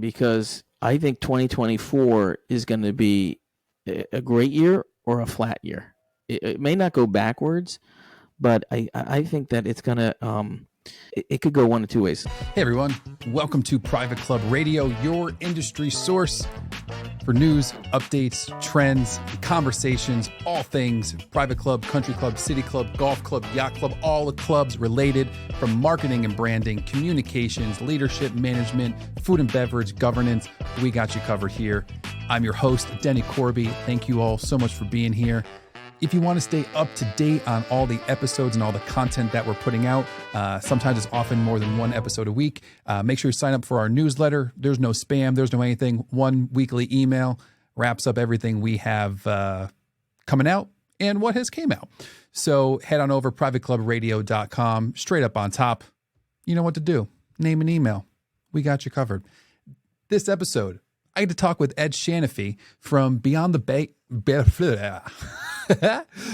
because I think 2024 is going to be a great year or a flat year. It may not go backwards, but I think that it's going to, it could go one of two ways. Hey everyone, welcome to Private Club Radio, your industry source for news, updates, trends, conversations, all things private club, country club, city club, golf club, yacht club, all the clubs related, from marketing and branding, communications, leadership, management, food and beverage, governance. We got you covered here. I'm your host, Denny Corby. Thank you all so much for being here. If you want to stay up to date on all the episodes and all the content that we're putting out, sometimes it's often more than one episode a week, make sure you sign up for our newsletter. There's no spam. There's no anything. One weekly email wraps up everything we have coming out and what has came out. So head on over privateclubradio.com, straight up on top. You know what to do. Name and email. We got you covered. This episode, I get to talk with Ed Shanaphy from Beyond the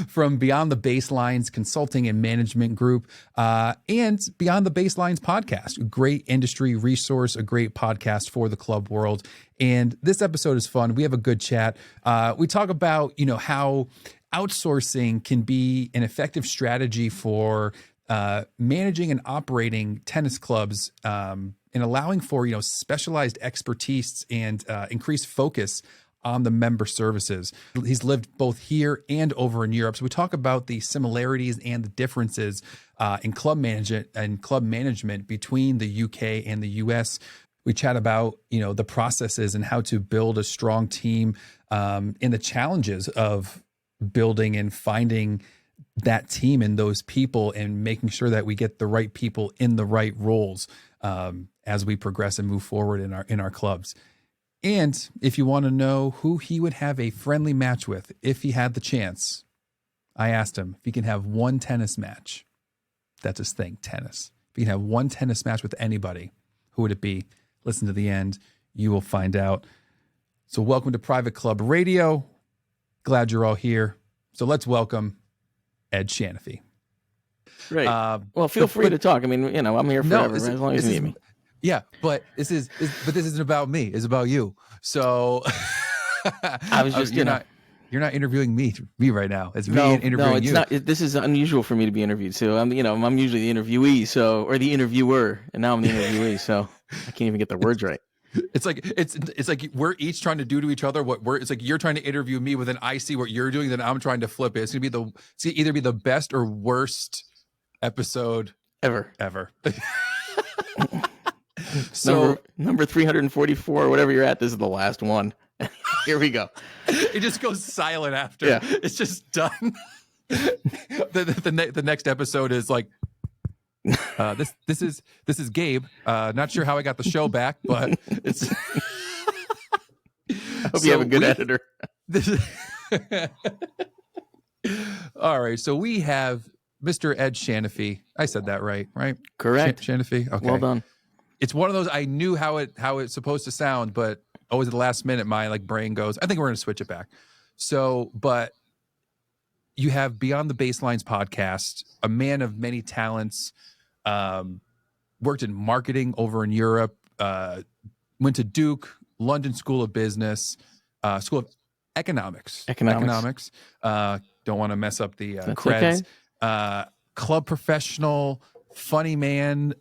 from Beyond the Baselines Consulting and Management Group, and Beyond the Baselines podcast. A great industry resource, a great podcast for the club world. And this episode is fun. We have a good chat. We talk about, how outsourcing can be an effective strategy for managing and operating tennis clubs, and allowing for, specialized expertise and increased focus on the member services. He's lived both here and over in Europe. So we talk about the similarities and the differences in club management between the UK and the US. We chat about, the processes and how to build a strong team, and the challenges of building and finding that team and those people and making sure that we get the right people in the right roles as we progress and move forward in our clubs. And if you want to know who he would have a friendly match with if he had the chance, I asked him if he can have one tennis match. That's his thing, tennis. If he can have one tennis match with anybody, who would it be? Listen to the end. You will find out. So welcome to Private Club Radio. Glad you're all here. So let's welcome Ed Shanaphy. Great. Well, feel free to talk. I mean, I'm here forever, as long as you need me. Yeah, but this isn't about me. It's about you. So I was just, you're not interviewing me right now. It's me interviewing you. Not. This is unusual for me to be interviewed. So I'm usually the interviewee, or the interviewer, and now I'm the interviewee. So I can't even get the words right. It's like we're each trying to do to each other it's like you're trying to interview me, but then I see what you're doing, then I'm trying to flip it. It's gonna either be the best or worst episode ever. So number 344, whatever you're at, this is the last one. Here we go. It just goes silent after. Yeah. It's just done. The next episode is like, this is Gabe. Not sure how I got the show back, but it's. I hope you have a good editor. All right, so we have Mr. Ed Shanaphy. I said that right? Correct. Shanaphy. Okay. Well done. It's one of those, I knew how it's supposed to sound, but always at the last minute, my brain goes, I think we're going to switch it back. So, but you have Beyond the Baselines podcast, a man of many talents, worked in marketing over in Europe, went to Duke, London School of Business, School of Economics. Don't want to mess up the creds. Okay. Club professional, funny man,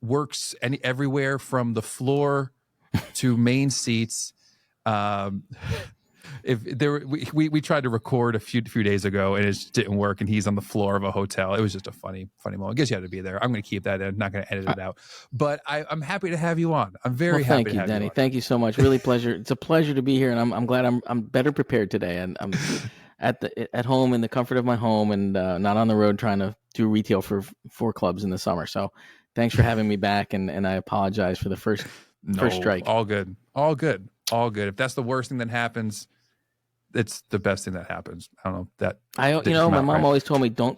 works everywhere from the floor to main seats. We tried to record a few days ago and it just didn't work, and he's on the floor of a hotel. It was just a funny moment. I guess you had to be there. I'm going to keep that in. I'm not going to edit it out. But I'm happy to have you on. I'm very happy to have Denny. you on. Thank you so much. Really pleasure. It's a pleasure to be here, and I'm glad I'm better prepared today. And I'm at home in the comfort of my home, and not on the road trying to do retail for 4 clubs in the summer. So thanks for having me back, and I apologize for the first strike. All good. If that's the worst thing that happens, it's the best thing that happens. I don't know that. My mom always told me, don't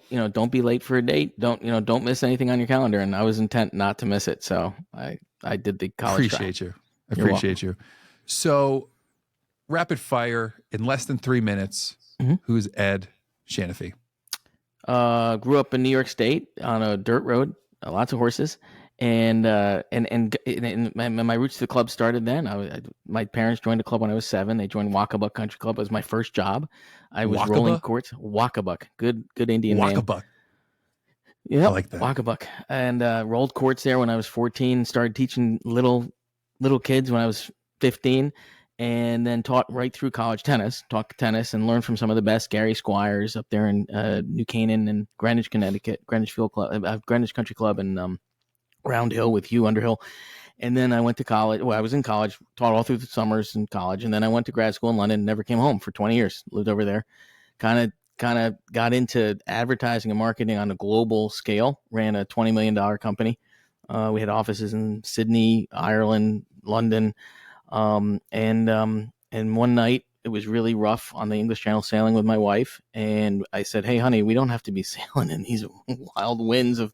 be late for a date. Don't miss anything on your calendar. And I was intent not to miss it. So I did the college. Appreciate you. So rapid fire in less than 3 minutes. Mm-hmm. Who's Ed Shanaphy? Grew up in New York State on a dirt road, lots of horses. And my roots to the club started then. My parents joined the club when I was 7. They joined Wakabuck Country Club. It was my first job. I was rolling Wakaba? courts. Wakabuck, good Indian name. Wakabuck. I Yep, like that. Wakabuck, and rolled courts there when I was 14. Started teaching little kids when I was 15, and then taught right through college tennis. Taught tennis and learned from some of the best. Gary Squires up there in New Canaan and Greenwich, Connecticut, Greenwich Field Club, Greenwich Country Club, and Round Hill with Hugh Underhill. And then I went to college. Well, I was in college, taught all through the summers in college, and then I went to grad school in London. Never came home for 20 years. Lived over there. Kind of got into advertising and marketing on a global scale. Ran a $20 million company. We had offices in Sydney, Ireland, London, and one night it was really rough on the English Channel sailing with my wife, and I said, "Hey, honey, we don't have to be sailing in these wild winds of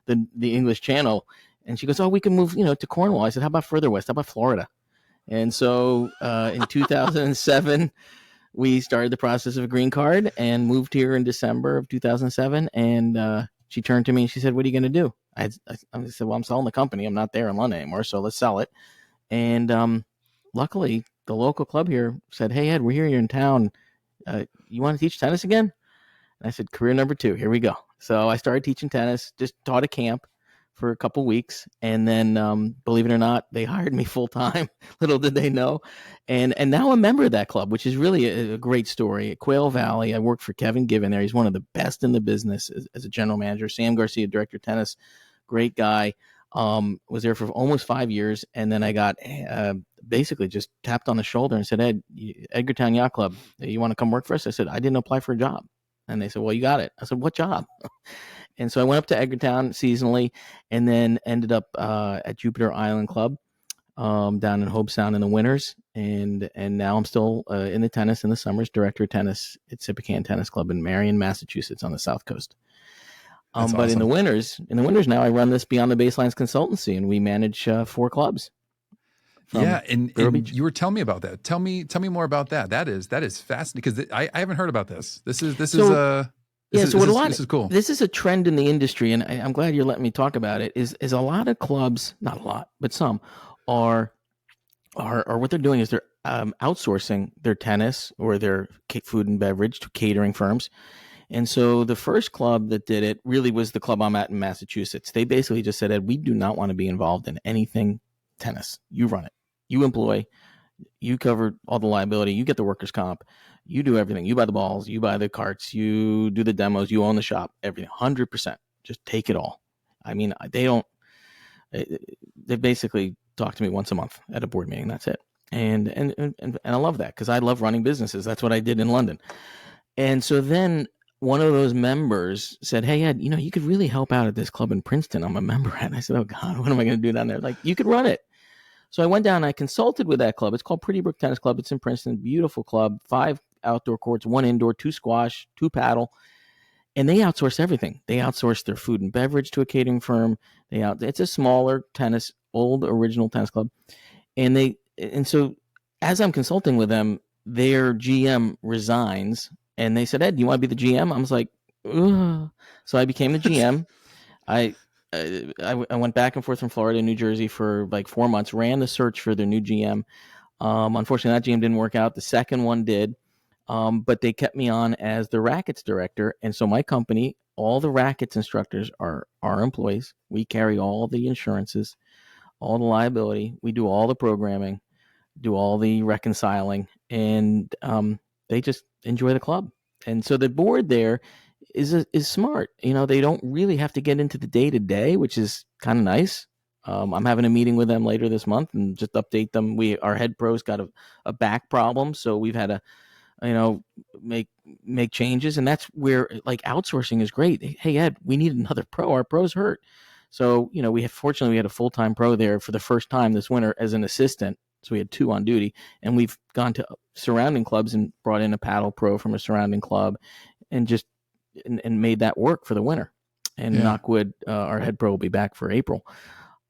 the English Channel." And she goes, "Oh, we can move, to Cornwall." I said, "How about further west? How about Florida?" And so in 2007, we started the process of a green card and moved here in December of 2007. And she turned to me and she said, "What are you going to do?" I said, "Well, I'm selling the company. I'm not there in London anymore, so let's sell it." And luckily, the local club here said, "Hey, Ed, we're here. You're in town. You want to teach tennis again?" And I said, "Career number 2. Here we go." So I started teaching tennis, just taught a camp for a couple weeks. And then, believe it or not, they hired me full time. Little did they know. And now I'm a member of that club, which is really a great story. At Quail Valley, I worked for Kevin Given there. He's one of the best in the business as a general manager. Sam Garcia, director of tennis, great guy. Was there for almost 5 years. And then I got basically just tapped on the shoulder and said, "Ed, Edgartown Yacht Club, you want to come work for us?" I said, "I didn't apply for a job." And they said, "Well, you got it." I said, "What job?" And so I went up to Edgartown seasonally, and then ended up at Jupiter Island Club down in Hobe Sound in the winters. And now I'm still in the tennis in the summers, director of tennis at Sippican Tennis Club in Marion, Massachusetts on the South Coast. That's But awesome. in the winters now, I run this Beyond the Baselines consultancy, and we manage 4 clubs. Yeah, and Vero Beach. you were telling me about that. Tell me more about that. That is fascinating because I haven't heard about this. This is cool. This is a trend in the industry, and I'm glad you're letting me talk about it. Is a lot of clubs, not a lot, but some are what they're doing is they're outsourcing their tennis or their food and beverage to catering firms. And so the first club that did it really was the club I'm at in Massachusetts. They basically just said, "Ed, we do not want to be involved in anything tennis. You run it. You employ. You cover all the liability. You get the workers' comp. You do everything. You buy the balls. You buy the carts. You do the demos. You own the shop. Everything. 100%. Just take it all." I mean, they don't. They basically talk to me once a month at a board meeting. That's it. And I love that because I love running businesses. That's what I did in London. And so then one of those members said, "Hey, Ed, you could really help out at this club in Princeton I'm a member at." And I said, "Oh God, what am I going to do down there?" Like, "You could run it." So I went down and I consulted with that club. It's called Pretty Brook Tennis Club. It's in Princeton. Beautiful club. 5 outdoor courts, 1 indoor, 2 squash, 2 paddle. And they outsource everything. They outsource their food and beverage to a catering firm. It's a smaller old original tennis club. And so as I'm consulting with them, their GM resigns, and they said, "Ed, do you want to be the GM?" I was like, ugh. So I became the GM. I went back and forth from Florida to New Jersey for like 4 months, ran the search for their new GM. Unfortunately, that GM didn't work out. The second one did, but they kept me on as the rackets director. And so my company, all the rackets instructors are our employees. We carry all the insurances, all the liability. We do all the programming, do all the reconciling, and they just enjoy the club. And so the board there is smart. They don't really have to get into the day to day, which is kind of nice. I'm having a meeting with them later this month and just update them. Our head pro's got a back problem, so we've had to make changes, and that's where like outsourcing is great. "Hey, Ed, we need another pro. Our pro's hurt." So fortunately we had a full-time pro there for the first time this winter as an assistant. So we had 2 on duty, and we've gone to surrounding clubs and brought in a paddle pro from a surrounding club, and just and made that work for the winter. And knockwood, our head pro will be back for April.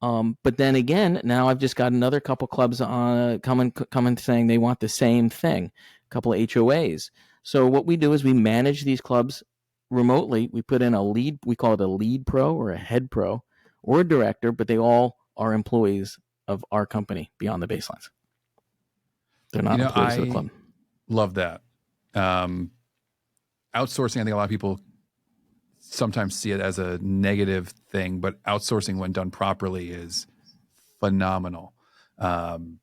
But then again, now I've just got another couple clubs coming saying they want the same thing, a couple of HOAs. So what we do is we manage these clubs remotely. We put in we call it a lead pro or a head pro, or a director, but they all are employees of our company beyond the baselines. They're not employees of the I club. love that. Outsourcing, I think a lot of people sometimes see it as a negative thing, but outsourcing when done properly is phenomenal. And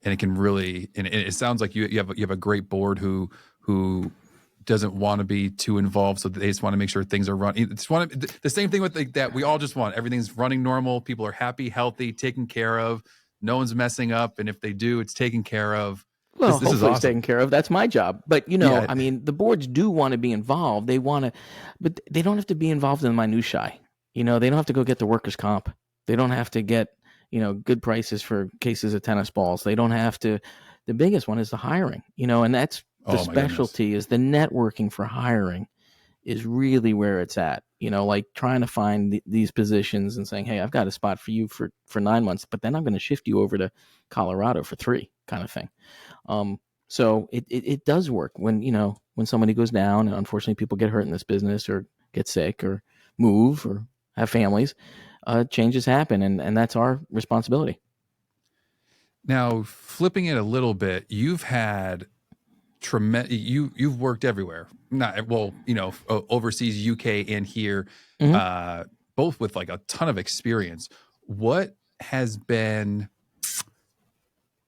it can really, and it sounds like you have a great board who doesn't want to be too involved, so they just want to make sure things are running. It's the same thing with that. We all just want everything's running normal. People are happy, healthy, taken care of. No one's messing up, and if they do, it's taken care of. Well, This is hopefully it's awesome. taken care of. That's my job. But, Yeah. I mean, the boards do want to be involved. They want to, but they don't have to be involved in the minutiae. They don't have to go get the workers' comp. They don't have to get, good prices for cases of tennis balls. They don't have to. The biggest one is the hiring, and that's the Oh my goodness. specialty is the networking for hiring is really where it's at. Like trying to find these positions and saying, hey, I've got a spot for you for 9 months, but then I'm going to shift you over to Colorado for 3 kind of thing. So it does work when somebody goes down, and unfortunately people get hurt in this business or get sick or move or have families, changes happen, and that's our responsibility. Now, flipping it a little bit, you've had tremendous. You've worked everywhere. Overseas, UK, and here, both with like a ton of experience. What has been,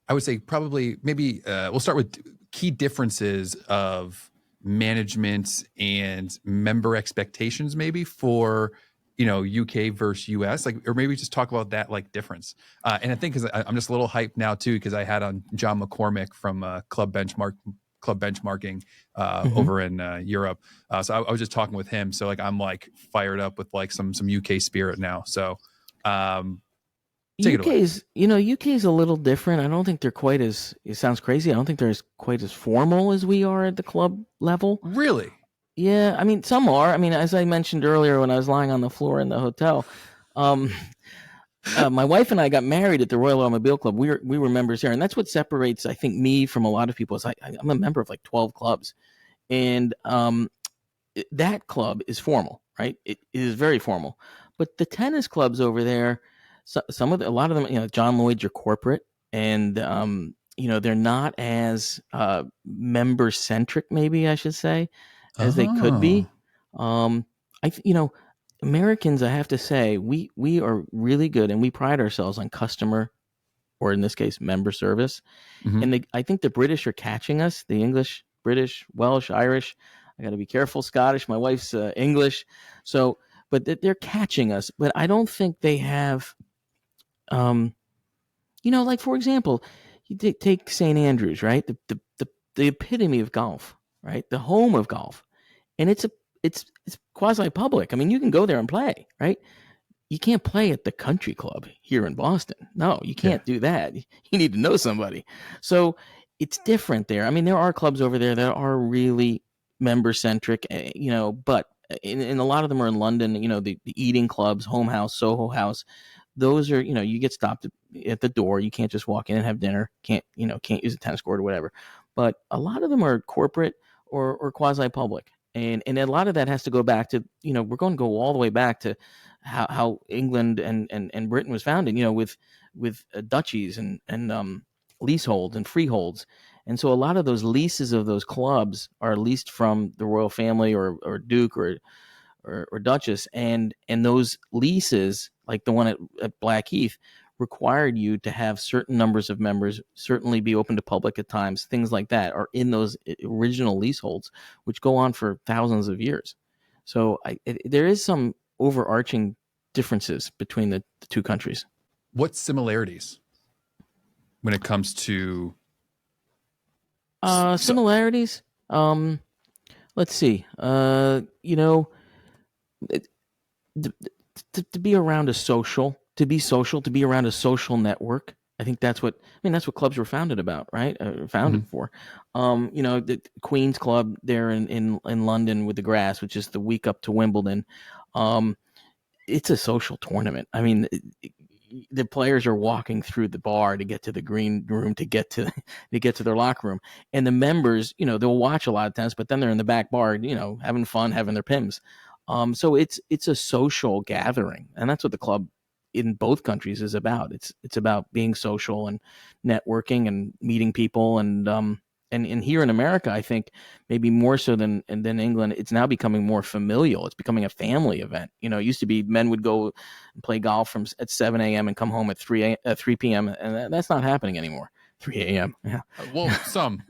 I would say, probably maybe we'll start with key differences of management and member expectations, maybe for UK versus US, or maybe just talk about that difference. And I think because I'm just a little hyped now too, because I had on John McCormick from Club Benchmarking over in Europe. So I was just talking with him. So I'm fired up with some UK spirit now. So take it away. UK is a little different. I don't think they're quite as, it sounds crazy, I don't think they're quite as formal as we are at the club level. Really? Yeah, I mean, some are. I mean, as I mentioned earlier when I was lying on the floor in the hotel, my wife and I got married at the Royal Automobile Club. We were members there, and that's what separates, I think, me from a lot of people. Is I'm a member of 12 clubs, and that club is formal, right? It is very formal. But the tennis clubs over there, a lot of them, John Lloyd's are corporate, and they're not as member centric, maybe I should say, as they could be. Americans, I have to say, we are really good, and we pride ourselves on customer, or in this case, member service. Mm-hmm. And I think the British are catching us. The English, British, Welsh, Irish. I got to be careful. Scottish. My wife's English, so but they're catching us. But I don't think they have. For example, you take St. Andrews, right? The epitome of golf, right? The home of golf. And it's quasi public. I mean, you can go there and play, right? You can't play at the country club here in Boston. No, you can't do that. You need to know somebody. So it's different there. I mean, there are clubs over there that are really member centric, but in a lot of them are in London, the eating clubs, Home House, Soho House. Those are, you get stopped at the door. You can't just walk in and have dinner. Can't use a tennis court or whatever. But a lot of them are corporate or quasi public. And a lot of that has to go back to, we're going to go all the way back to how England and Britain was founded, with duchies and leaseholds and freeholds. And so a lot of those leases of those clubs are leased from the royal family or duke or duchess. And those leases, like the one at Blackheath, required you to have certain numbers of members, certainly be open to public at times, things like that are in those original leaseholds, which go on for thousands of years. So there is some overarching differences between the two countries. What similarities when it comes to similarities? Let's see. To be around a social, to be around a social network. I think that's what clubs were founded about, right? For. The Queen's Club there in London with the grass, which is the week up to Wimbledon. It's a social tournament. I mean, the players are walking through the bar to get to the green room to get to their locker room, and the members, they'll watch a lot of tennis, but then they're in the back bar, having fun, having their pims. So it's a social gathering, and that's what the club in both countries is about. It's about being social and networking and meeting people. And here in America, I think maybe more so than England, it's now becoming more familial. It's becoming a family event. It used to be men would go and play golf at 7 a.m. and come home at 3 p.m. And that's not happening anymore. 3 a.m. Yeah. Well, some.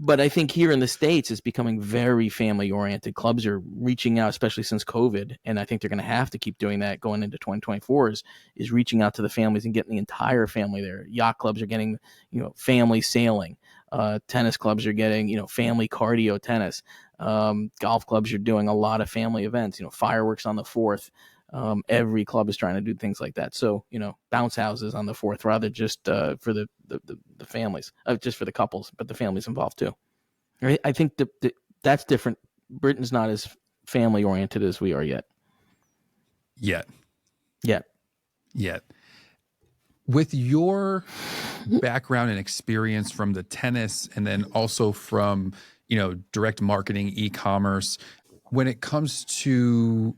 But I think here in the States, it's becoming very family oriented. Clubs are reaching out, especially since COVID. And I think they're going to have to keep doing that going into 2024 is reaching out to the families and getting the entire family there. Yacht clubs are getting, family sailing. Tennis clubs are getting, family cardio tennis. Golf clubs are doing a lot of family events, fireworks on the 4th. Every club is trying to do things like that. So, bounce houses on the 4th, rather just for the families, just for the couples, but the families involved too. I think that's different. Britain's not as family oriented as we are yet. With your background and experience from the tennis and then also from, direct marketing, e-commerce, when it comes to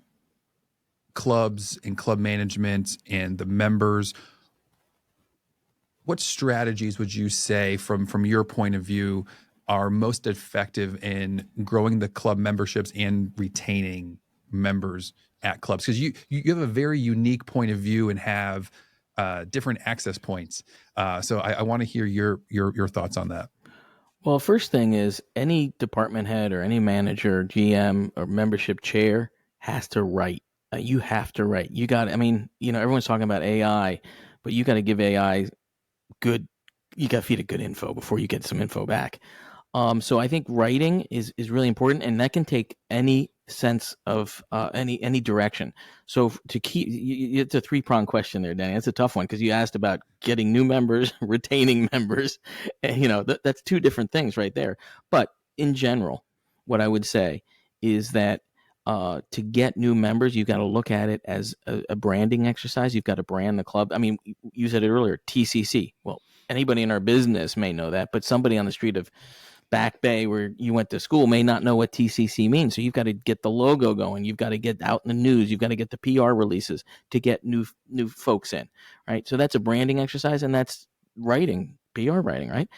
clubs and club management and the members, what strategies would you say from your point of view are most effective in growing the club memberships and retaining members at clubs? Because you have a very unique point of view and have different access points. So I want to hear your thoughts on that. Well, first thing is any department head or any manager, GM or membership chair has to write. You have to write. You got, everyone's talking about AI, but you got to give AI you got to feed it good info before you get some info back. So I think writing is really important, and that can take any sense of any direction. So to keep, it's a 3-pronged question there, Danny. That's a tough one because you asked about getting new members, retaining members, and that's 2 different things right there. But in general, what I would say is that to get new members, you've got to look at it as a branding exercise. You've got to brand the club. I mean, you said it earlier, TCC. Well, anybody in our business may know that, but somebody on the street of Back Bay where you went to school may not know what TCC means. So you've got to get the logo going. You've got to get out in the news. You've got to get the PR releases to get new folks in, right? So that's a branding exercise, and that's writing, PR writing, right?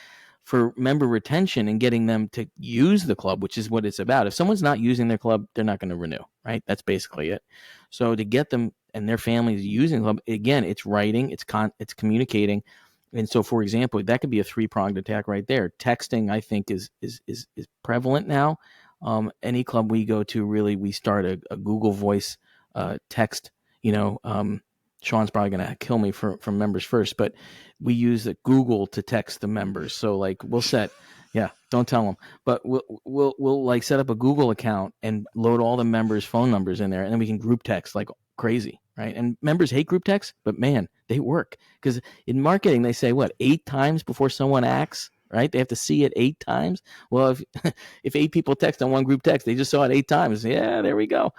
For member retention and getting them to use the club, which is what it's about. If someone's not using their club, they're not going to renew, right? That's basically it. So to get them and their families using the club, again, it's writing, it's communicating. And so, for example, that could be a 3-pronged attack right there. Texting, I think, is prevalent now. Any club we go to, really, we start a Google Voice text. Sean's probably going to kill me from members first, but we use the Google to text the members. So we'll set, don't tell them, but we'll set up a Google account and load all the members' phone numbers in there, and then we can group text like crazy, right? And members hate group text, but man, they work because in marketing they say 8 times before someone acts, right? They have to see it 8 times. Well, if 8 people text on one group text, they just saw it 8 times. Yeah, there we go.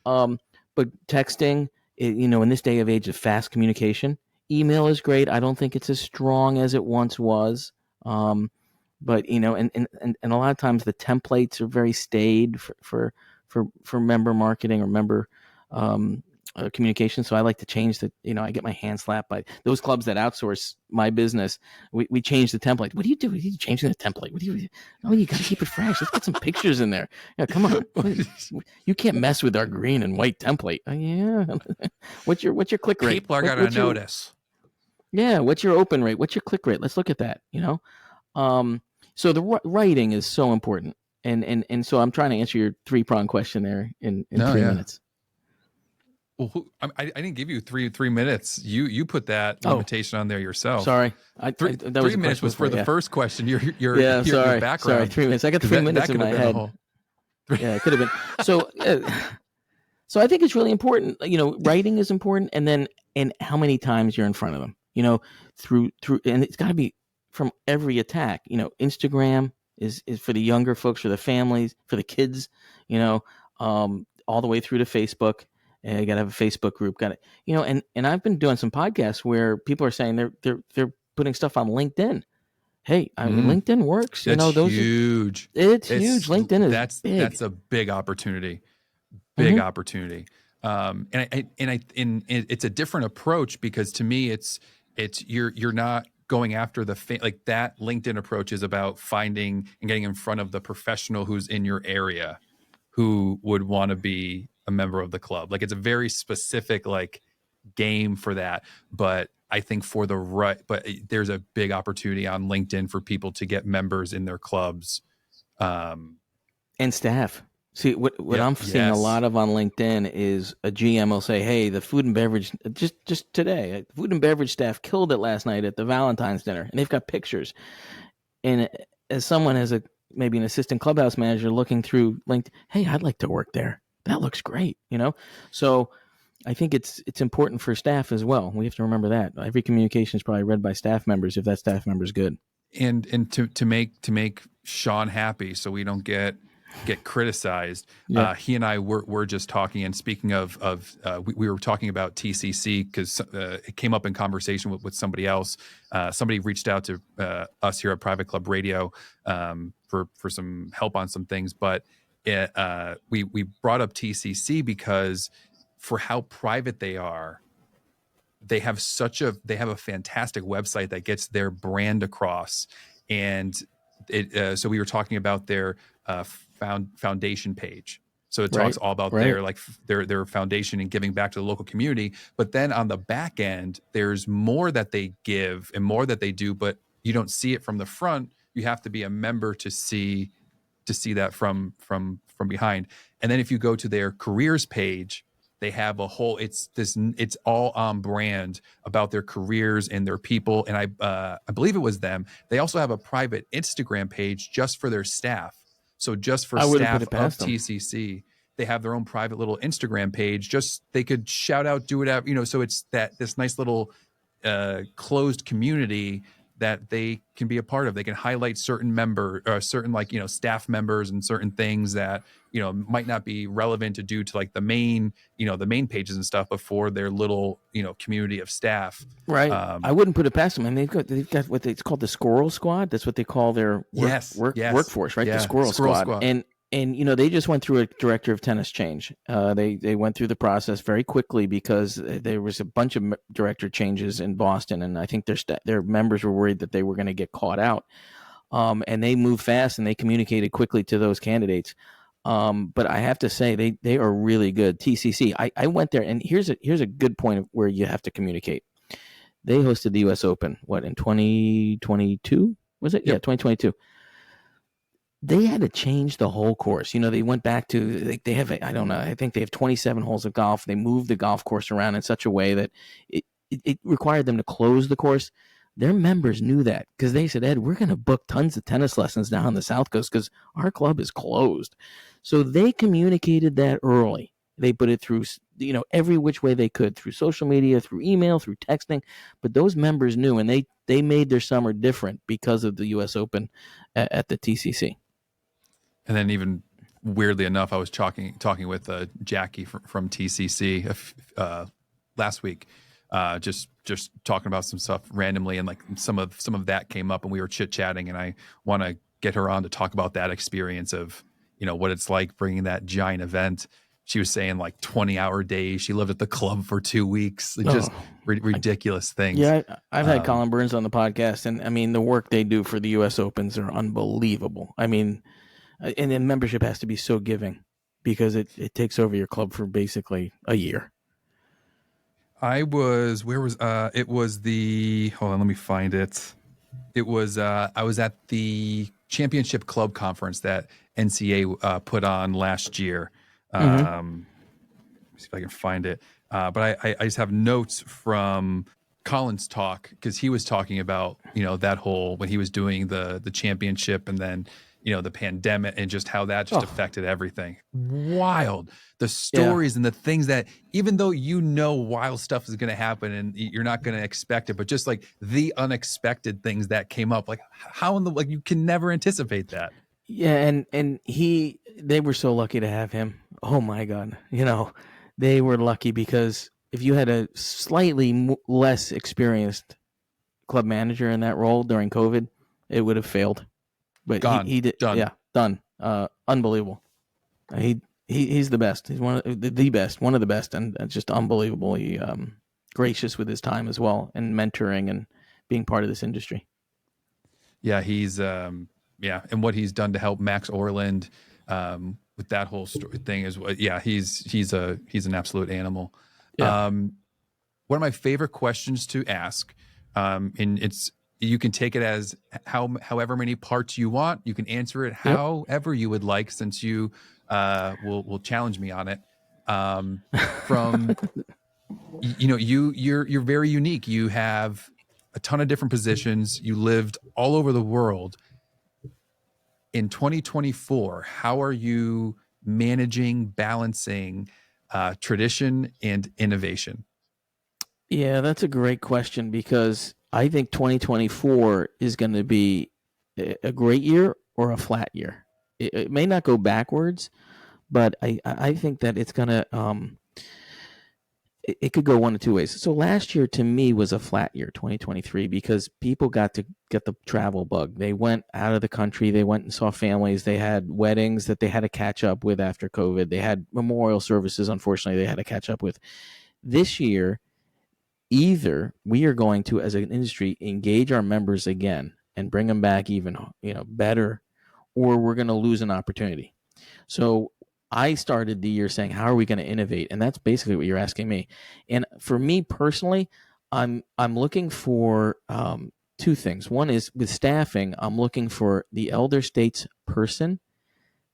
But texting, in this day of age of fast communication, email is great. I don't think it's as strong as it once was. But and a lot of times the templates are very staid for member marketing or member communication. So I like to change I get my hand slapped by those clubs that outsource my business. We change the template. What do you do? You changing the template? You got to keep it fresh. Let's get some pictures in there. Yeah, come on. You can't mess with our green and white template. Yeah. What's your click rate? People are going to notice. Yeah. What's your open rate? What's your click rate? Let's look at that. So the writing is so important. And so I'm trying to answer your 3-pronged question there in 3 minutes. Well, I didn't give you three minutes. You put that limitation on there yourself. Sorry, 3 minutes was for the first question. Your background. Sorry, 3 minutes. I got 3 minutes in my head. Yeah, it could have been. So I think it's really important. Writing is important, and how many times you're in front of them. Through, and it's got to be from every attack. Instagram is for the younger folks, for the families, for the kids. All the way through to Facebook. You got to have a Facebook group. Got it. And I've been doing some podcasts where people are saying they're putting stuff on LinkedIn. Hey, LinkedIn works. That's huge. It's huge. LinkedIn is big. That's a big opportunity. Big opportunity. And it's a different approach, because to me, it's you're not going after like that LinkedIn approach is about finding and getting in front of the professional who's in your area, who would want to be a member of the club. Like, it's a very specific like game for that. But I think but there's a big opportunity on LinkedIn for people to get members in their clubs. And staff. See, what I'm seeing a lot of on LinkedIn is a GM will say, "Hey, the food and beverage just today, food and beverage staff killed it last night at the Valentine's dinner," and they've got pictures. And as someone maybe an assistant clubhouse manager looking through LinkedIn, "Hey, I'd like to work there. That looks great," So I think it's important for staff as well. We have to remember that every communication is probably read by staff members if that staff member is good. And to make Sean happy, so we don't get criticized. Yeah. He and I were just talking, and speaking of we were talking about TCC, because it came up in conversation with somebody else. Somebody reached out to us here at Private Club Radio for some help on some things, but we brought up TCC because for how private they are, they have a fantastic website that gets their brand across. And so we were talking about their foundation page. So it talks all about their foundation and giving back to the local community. But then on the back end, there's more that they give and more that they do, but you don't see it from the front. You have to be a member to see that from behind. And then if you go to their careers page, they have a whole, it's all on brand about their careers and their people. And I believe it was them. They also have a private Instagram page just for their staff. So just for staff of TCC, they have their own private little Instagram page. Just, they could shout out, do whatever, so it's this nice little closed community that they can be a part of. They can highlight certain staff members and certain things that, might not be relevant to do to like the main pages and stuff, but for their little, community of staff. Right. I wouldn't put it past them. I mean, they've got it's called the Squirrel Squad. That's what they call their workforce, right? Yeah. The Squirrel Squad. And they just went through a director of tennis change. They went through the process very quickly because there was a bunch of director changes in Boston, and I think their members were worried that they were going to get caught out. And they moved fast and they communicated quickly to those candidates. But I have to say they are really good. TCC. I went there, and here's a good point of where you have to communicate. They hosted the U.S. Open in 2022? Was it? Yep. Yeah, 2022. They had to change the whole course. They went back to, they have, I don't know, I think they have 27 holes of golf. They moved the golf course around in such a way that it required them to close the course. Their members knew that because they said, "Ed, we're going to book tons of tennis lessons down on the South Coast because our club is closed." So they communicated that early. They put it through, every which way they could, through social media, through email, through texting. But those members knew, and they made their summer different because of the U.S. Open at the TCC. And then, even weirdly enough, I was talking with Jackie from TCC last week, just talking about some stuff randomly, and like some of that came up, and we were chit chatting, and I want to get her on to talk about that experience of what it's like bringing that giant event. She was saying like 20-hour days. She lived at the club for 2 weeks. Just ridiculous things. Yeah, I've had Colin Burns on the podcast, and I mean the work they do for the U.S. Opens are unbelievable. I mean. And then membership has to be so giving because it takes over your club for basically a year. It was the, hold on, let me find it. It was, I was at the Championship Club Conference that NCA put on last year. Let me see if I can find it. But I just have notes from Colin's talk, because he was talking about, that whole, when he was doing the championship, and then, the pandemic, and just how that just affected everything. Wild. The stories and the things that, even though wild stuff is going to happen and you're not going to expect it, but just like the unexpected things that came up, like how you can never anticipate that. Yeah. And they were so lucky to have him. Oh my God. They were lucky, because if you had a slightly less experienced club manager in that role during COVID, it would have failed. But he did. Done. Yeah, done. Unbelievable. He's the best. He's one of the best, one of the best, and just unbelievably gracious with his time as well, and mentoring and being part of this industry. Yeah, he's yeah, and what he's done to help Max Orland with that whole thing is what. Yeah, he's an absolute animal. Yeah. One of my favorite questions to ask, and it's you can take it as however many parts you want. You can answer it Yep. however you would like, since you will challenge me on it. From you're very unique. You have a ton of different positions. You lived all over the world. In 2024, how are you managing, balancing tradition and innovation? Yeah, that's a great question because I think 2024 is going to be a great year or a flat year. It may not go backwards, but I think that it's going to it could go one of two ways. So last year to me was a flat year, 2023, because people got to get the travel bug. They went out of the country, they went and saw families, they had weddings that they had to catch up with after COVID. They had memorial services, unfortunately, they had to catch up with. This year, either we are going to, as an industry, engage our members again and bring them back even better, or we're going to lose an opportunity. So I started the year saying, how are we going to innovate? And that's basically what you're asking me. And for me personally, I'm looking for two things. One is with staffing, I'm looking for the elder states person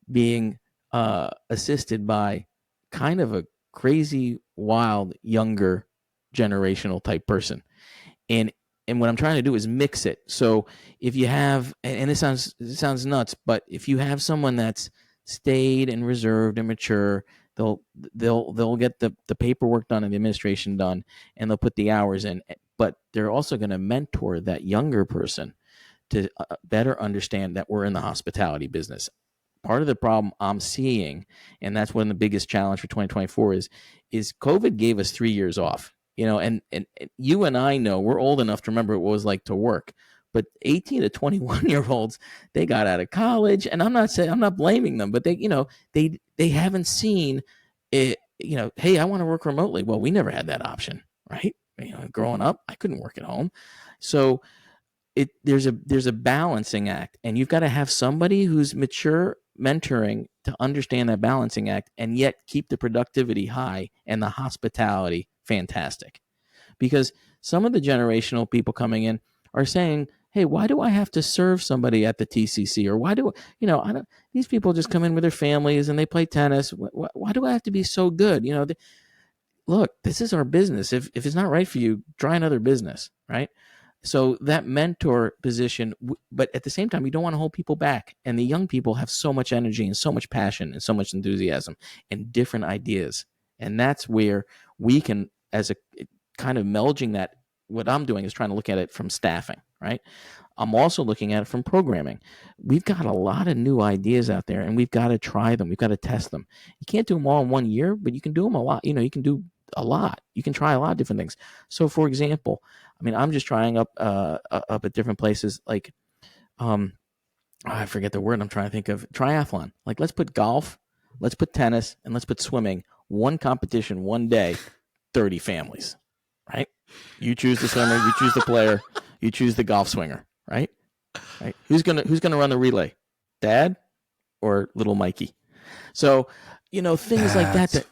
being assisted by kind of a crazy, wild, younger generational type person. And what I'm trying to do is mix it. So if you have, and it sounds nuts, but if you have someone that's stayed and reserved and mature, they'll get the paperwork done and the administration done, and they'll put the hours in. But they're also going to mentor that younger person to better understand that we're in the hospitality business. Part of the problem I'm seeing, and that's one of the biggest challenge for 2024 is COVID gave us 3 years off. And you and I know we're old enough to remember what it was like to work. But 18 to 21-year-olds, they got out of college, and I'm not blaming them, but they haven't seen it. Hey, I want to work remotely. Well, we never had that option, right? Growing up, I couldn't work at home, so there's a balancing act, and you've got to have somebody who's mature mentoring to understand that balancing act and yet keep the productivity high and the hospitality fantastic. Because some of the generational people coming in are saying, hey, why do I have to serve somebody at the TCC? Or why do I don't, these people just come in with their families and they play tennis. Why do I have to be so good? Look, this is our business. If it's not right for you, try another business, right? So that mentor position, but at the same time, you don't want to hold people back. And the young people have so much energy and so much passion and so much enthusiasm and different ideas. And that's where we can, as a kind of melding that, what I'm doing is trying to look at it from staffing, right? I'm also looking at it from programming. We've got a lot of new ideas out there, and we've got to try them. We've got to test them. You can't do them all in 1 year, but you can do them a lot. You can do a lot. You can try a lot of different things. So, for example, I'm just trying up at different places, like I forget the word I'm trying to think of. Triathlon. Like, let's put golf, let's put tennis, and let's put swimming. One competition, one day, 30 families, right? You choose the swimmer, you choose the player, you choose the golf swinger, right? Right. Who's gonna run the relay? Dad or little Mikey? So, things like that.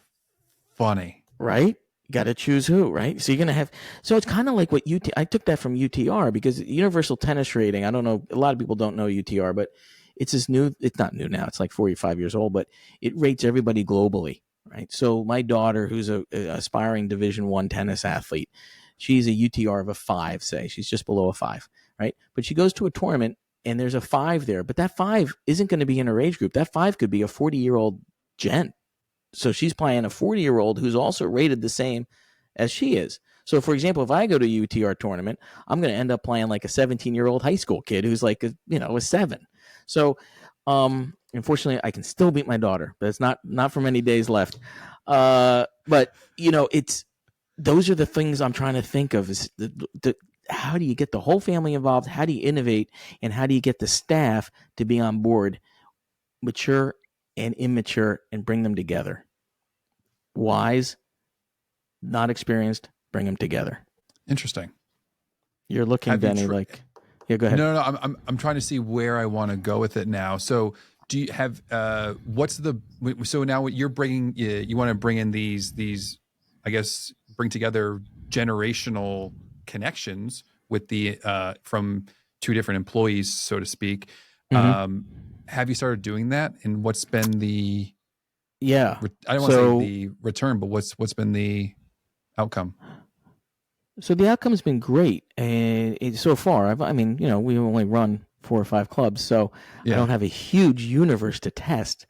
Funny, right? You got to choose who, right? So you're going to have, so it's kind of like what I took that from UTR, because Universal Tennis Rating, I don't know, a lot of people don't know UTR, but it's not new now. It's like 45 years old, but it rates everybody globally, right? So my daughter, who's a aspiring Division I tennis athlete, she's a UTR of a 5, say. She's just below a 5, right? But she goes to a tournament and there's a 5 there, but that 5 isn't going to be in her age group. That 5 could be a 40-year-old gent. So she's playing a 40-year-old who's also rated the same as she is. So, for example, if I go to a UTR tournament, I'm going to end up playing like a 17-year-old high school kid who's like a 7. So, unfortunately, I can still beat my daughter, but it's not for many days left. But it's those are the things I'm trying to think of. Is how do you get the whole family involved? How do you innovate, and how do you get the staff to be on board, mature and immature and bring them together. Wise, not experienced, bring them together. Interesting. You're looking, Have you Benny, like, yeah, go ahead. No, no, no. I'm trying to see where I want to go with it now. So, do you have what's the so now what you're bringing? You want to bring in these, I guess, bring together generational connections with the from two different employees, so to speak. Mm-hmm. Have you started doing that? And what's been the Yeah. I don't want to say So the return, but what's been the outcome? So the outcome's been great, and so far, I mean, we only run 4 or 5 clubs, so I Yeah. don't have a huge universe to test.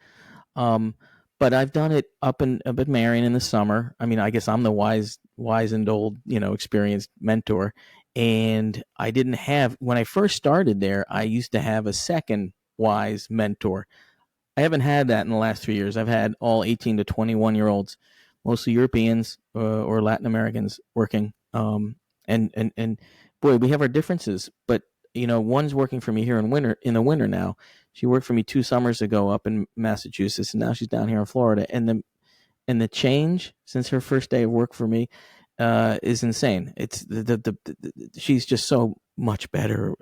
Um, but I've done it up at Marion in the summer. I mean, I guess I'm the wise and old, experienced mentor. And I didn't have when I first started there. I used to have a second wise mentor. I haven't had that in the last 3 years. I've had all 18 to 21-year-olds, mostly Europeans or Latin Americans working. And boy, we have our differences, but one's working for me here in the winter now. She worked for me 2 summers ago up in Massachusetts, and now she's down here in Florida. And the change since her first day of work for me is insane. It's she's just so much better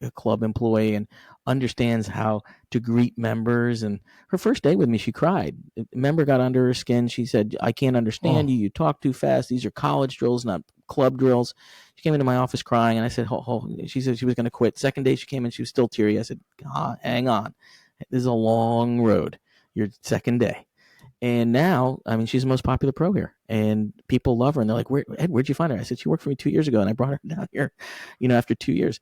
a club employee and understands how to greet members. And her first day with me, she cried. A member got under her skin. She said, "I can't understand Oh, you. You talk too fast. These are college drills, not club drills." She came into my office crying, and I said, She said she was going to quit. Second day she came in, she was still teary. I said, "Hang on. This is a long road. Your second day." And now, I mean, she's the most popular pro here, and people love her. And they're like, Ed, where'd you find her?" I said, "She worked for me 2 years ago, and I brought her down here, after 2 years."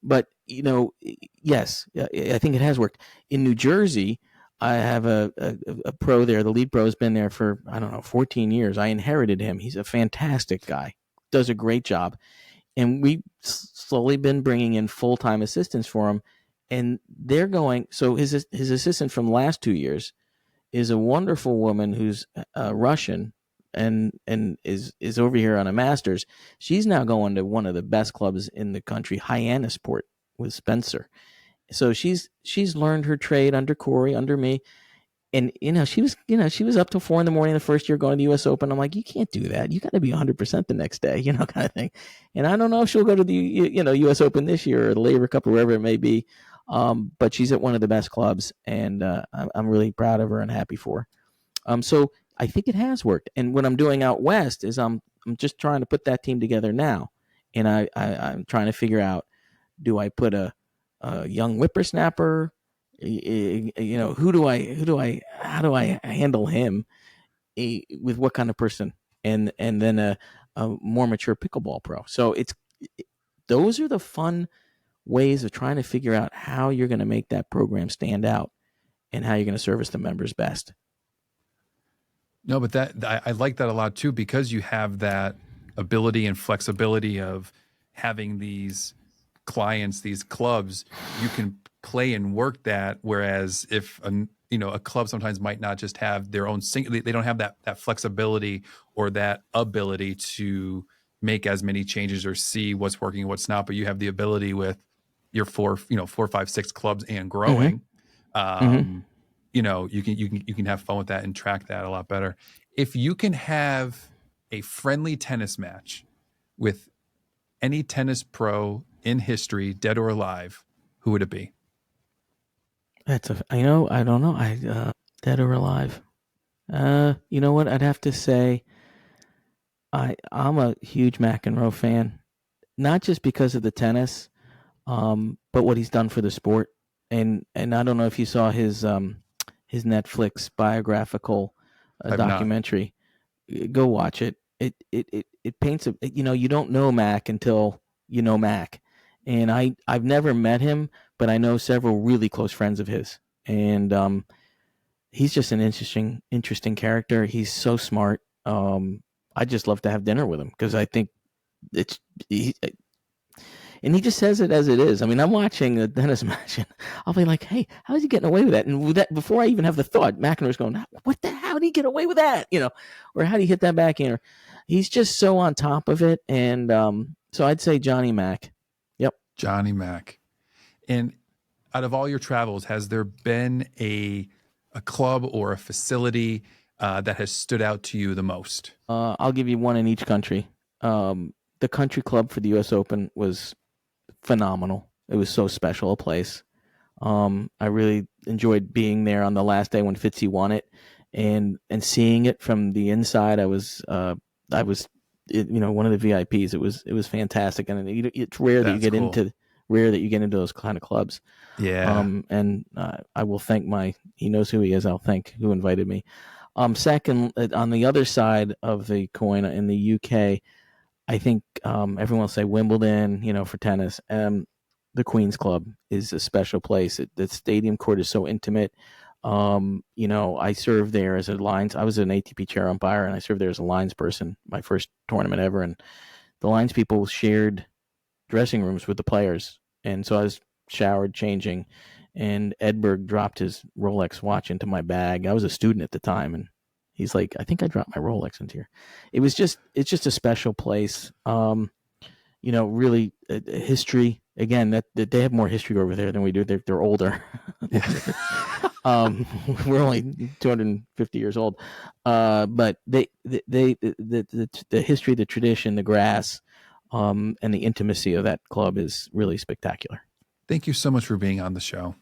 But yes, I think it has worked. In New Jersey, I have a pro there. The lead pro has been there for, I don't know, 14 years. I inherited him. He's a fantastic guy, does a great job, and we've slowly been bringing in full time assistants for him. And they're going. So his assistant from the last 2 years is a wonderful woman who's Russian and is over here on a master's. She's now going to one of the best clubs in the country, Hyannisport, with Spencer. So she's learned her trade under Corey, under me. And she was up till 4 in the morning the first year going to the U.S. Open. I'm like, you can't do that. You got to be 100% the next day, kind of thing. And I don't know if she'll go to the U.S. Open this year or the Labor Cup or wherever it may be. But she's at one of the best clubs, and I'm really proud of her and happy for her. So I think it has worked. And what I'm doing out west is I'm just trying to put that team together now, and I'm trying to figure out, do I put a young whippersnapper? How do I handle him with what kind of person, and then a more mature pickleball pro. So those are the fun ways of trying to figure out how you're going to make that program stand out and how you're going to service the members best. no, but I like that a lot too, because you have that ability and flexibility of having these clients, these clubs. You can play and work that. Whereas if a club sometimes might not just have their own they don't have that flexibility or that ability to make as many changes or see what's working and what's not. But you have the ability with your 4, 5, 6 clubs and growing. Mm-hmm. Mm-hmm. You can have fun with that and track that a lot better. If you can have a friendly tennis match with any tennis pro in history, dead or alive, who would it be? I don't know. Dead or alive. You know what? I'd have to say I'm a huge McEnroe fan, not just because of the tennis, but what he's done for the sport. And I don't know if you saw his Netflix biographical I've not. documentary. Go watch it. It paints you don't know Mac until you know Mac, and I've never met him, but I know several really close friends of his, and he's just an interesting character. He's so smart. I just love to have dinner with him because I think it's and he just says it as it is. I mean, I'm watching a tennis match, and I'll be like, "Hey, how is he getting away with that?" And with that, before I even have the thought, McEnroe's going, "What the? How did he get away with that?" Or how did he hit that backhander? He's just so on top of it, and so I'd say Johnny Mac. Yep. Johnny Mac. And out of all your travels, has there been a a club or a facility that has stood out to you the most? I'll give you one in each country. The country club for the U.S. Open was phenomenal. It was so special a place. I really enjoyed being there on the last day when Fitzy won it, and seeing it from the inside. I was one of the VIPs. It was fantastic, and it's rare that you get cool. into those kind of clubs. Yeah. And I will thank he knows who he is. I'll thank who invited me. Second, on the other side of the coin in the UK, I think everyone will say Wimbledon, for tennis. The Queen's Club is a special place. The stadium court is so intimate. I served there as I was an ATP chair umpire, and I served there as a lines person, my first tournament ever. And the lines people shared dressing rooms with the players. And so I was showered, changing, and Edberg dropped his Rolex watch into my bag. I was a student at the time, and he's like, I think I dropped my Rolex into here. It's just a special place. Really history. Again, that they have more history over there than we do. They're older. We're only 250 years old. But the history, the tradition, the grass, and the intimacy of that club is really spectacular. Thank you so much for being on the show.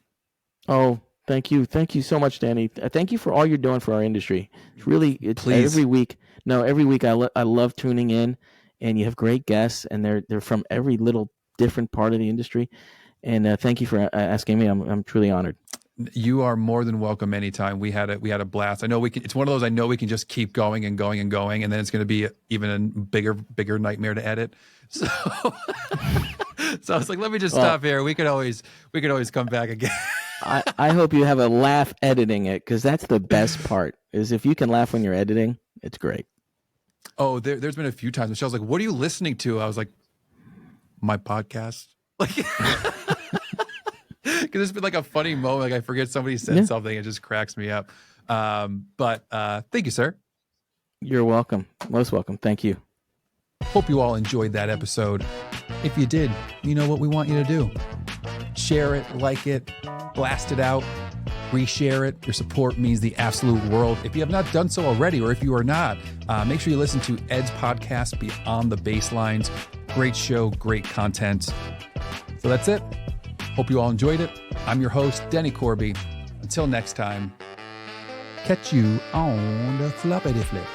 Oh, thank you so much, Danny. Thank you for all you're doing for our industry. Please. Every week. I love tuning in, and you have great guests, and they're from every little different part of the industry. And thank you for asking me. I'm truly honored. You are more than welcome anytime. We had a blast. I know we can. It's one of those. I know we can just keep going and going and going, and then it's going to be even a bigger nightmare to edit. So, so I was like, let me just stop here. We could always come back again. I hope you have a laugh editing it, because that's the best part. Is if you can laugh when you're editing, it's great. Oh, there's been a few times Michelle's like, "What are you listening to?" I was like, "My podcast." Like, because it's been like a funny moment. Like I forget somebody said something. It just cracks me up. But thank you, sir. You're welcome. Most welcome. Thank you. Hope you all enjoyed that episode. If you did, you know what we want you to do. Share it, like it, blast it out, reshare it. Your support means the absolute world. If you have not done so already, or if you are not, make sure you listen to Ed's podcast, Beyond the Baselines. Great show, great content. So that's it. Hope you all enjoyed it. I'm your host, Denny Corby. Until next time, catch you on the floppity flip.